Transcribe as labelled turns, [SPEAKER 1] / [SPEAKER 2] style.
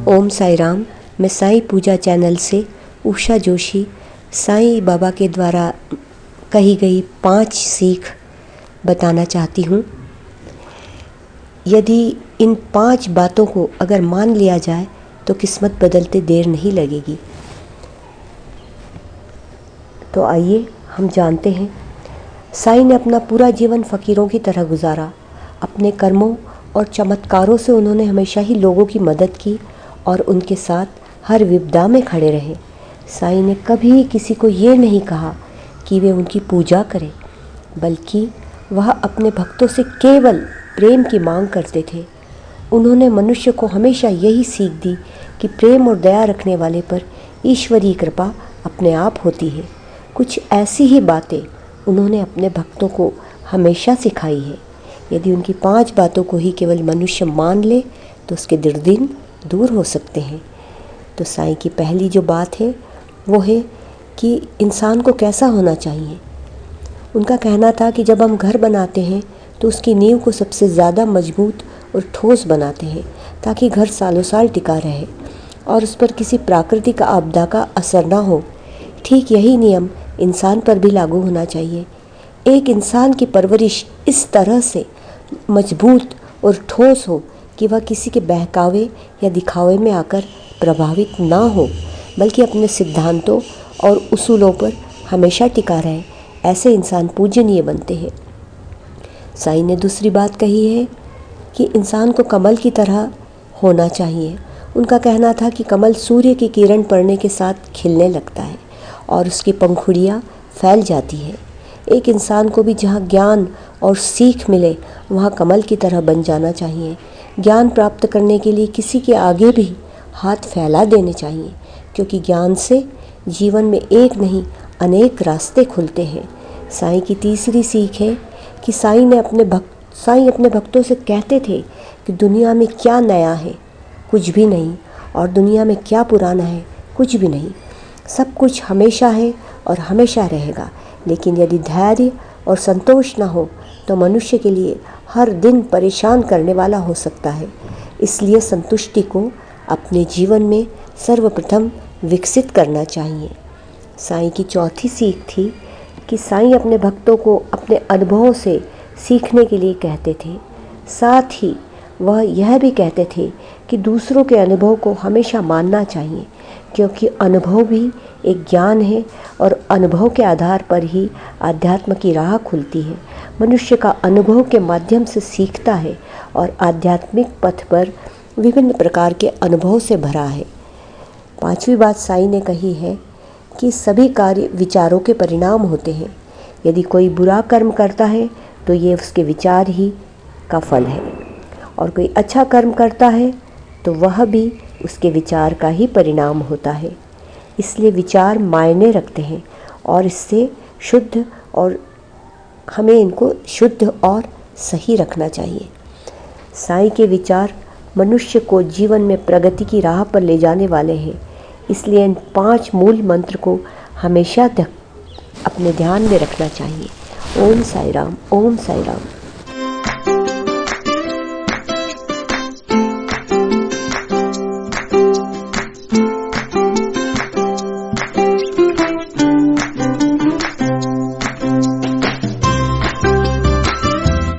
[SPEAKER 1] ओम साई राम। मैं साईं पूजा चैनल से उषा जोशी साईं बाबा के द्वारा कही गई 5 सीख बताना चाहती हूँ। यदि इन 5 बातों को अगर मान लिया जाए तो किस्मत बदलते देर नहीं लगेगी। तो आइए हम जानते हैं। साईं ने अपना पूरा जीवन फ़कीरों की तरह गुजारा। अपने कर्मों और चमत्कारों से उन्होंने हमेशा ही लोगों की मदद की और उनके साथ हर विपदा में खड़े रहे। साईं ने कभी किसी को ये नहीं कहा कि वे उनकी पूजा करें, बल्कि वह अपने भक्तों से केवल प्रेम की मांग करते थे। उन्होंने मनुष्य को हमेशा यही सीख दी कि प्रेम और दया रखने वाले पर ईश्वरीय कृपा अपने आप होती है। कुछ ऐसी ही बातें उन्होंने अपने भक्तों को हमेशा सिखाई है। यदि उनकी 5 बातों को ही केवल मनुष्य मान ले तो उसके दुर्दिन दूर हो सकते हैं। तो साईं की पहली जो बात है वो है कि इंसान को कैसा होना चाहिए। उनका कहना था कि जब हम घर बनाते हैं तो उसकी नींव को सबसे ज़्यादा मजबूत और ठोस बनाते हैं ताकि घर सालों साल टिका रहे और उस पर किसी प्राकृतिक आपदा का असर ना हो। ठीक यही नियम इंसान पर भी लागू होना चाहिए। एक इंसान की परवरिश इस तरह से मजबूत और ठोस हो कि वह किसी के बहकावे या दिखावे में आकर प्रभावित ना हो, बल्कि अपने सिद्धांतों और उसूलों पर हमेशा टिका रहे। ऐसे इंसान पूजनीय बनते हैं। साईं ने दूसरी बात कही है कि इंसान को कमल की तरह होना चाहिए। उनका कहना था कि कमल सूर्य की किरण पड़ने के साथ खिलने लगता है और उसकी पंखुड़ियाँ फैल जाती है। एक इंसान को भी जहाँ ज्ञान और सीख मिले वहाँ कमल की तरह बन जाना चाहिए। ज्ञान प्राप्त करने के लिए किसी के आगे भी हाथ फैला देने चाहिए, क्योंकि ज्ञान से जीवन में एक नहीं अनेक रास्ते खुलते हैं। साईं की तीसरी सीख है कि साईं अपने भक्तों से कहते थे कि दुनिया में क्या नया है, कुछ भी नहीं, और दुनिया में क्या पुराना है, कुछ भी नहीं। सब कुछ हमेशा है और हमेशा रहेगा। लेकिन यदि धैर्य और संतोष न हो तो मनुष्य के लिए हर दिन परेशान करने वाला हो सकता है। इसलिए संतुष्टि को अपने जीवन में सर्वप्रथम विकसित करना चाहिए। साईं की चौथी सीख थी कि साईं अपने भक्तों को अपने अनुभवों से सीखने के लिए कहते थे। साथ ही वह यह भी कहते थे कि दूसरों के अनुभव को हमेशा मानना चाहिए, क्योंकि अनुभव भी एक ज्ञान है और अनुभव के आधार पर ही आध्यात्म की राह खुलती है। मनुष्य का अनुभव के माध्यम से सीखता है और आध्यात्मिक पथ पर विभिन्न प्रकार के अनुभव से भरा है। 5वीं बात साईं ने कही है कि सभी कार्य विचारों के परिणाम होते हैं। यदि कोई बुरा कर्म करता है तो ये उसके विचार ही का फल है, और कोई अच्छा कर्म करता है तो वह भी उसके विचार का ही परिणाम होता है। इसलिए विचार मायने रखते हैं और इससे शुद्ध, और हमें इनको शुद्ध और सही रखना चाहिए। साईं के विचार मनुष्य को जीवन में प्रगति की राह पर ले जाने वाले हैं। इसलिए इन 5 मूल मंत्र को हमेशा तक अपने ध्यान में रखना चाहिए। ओम साई राम, ओम साई राम।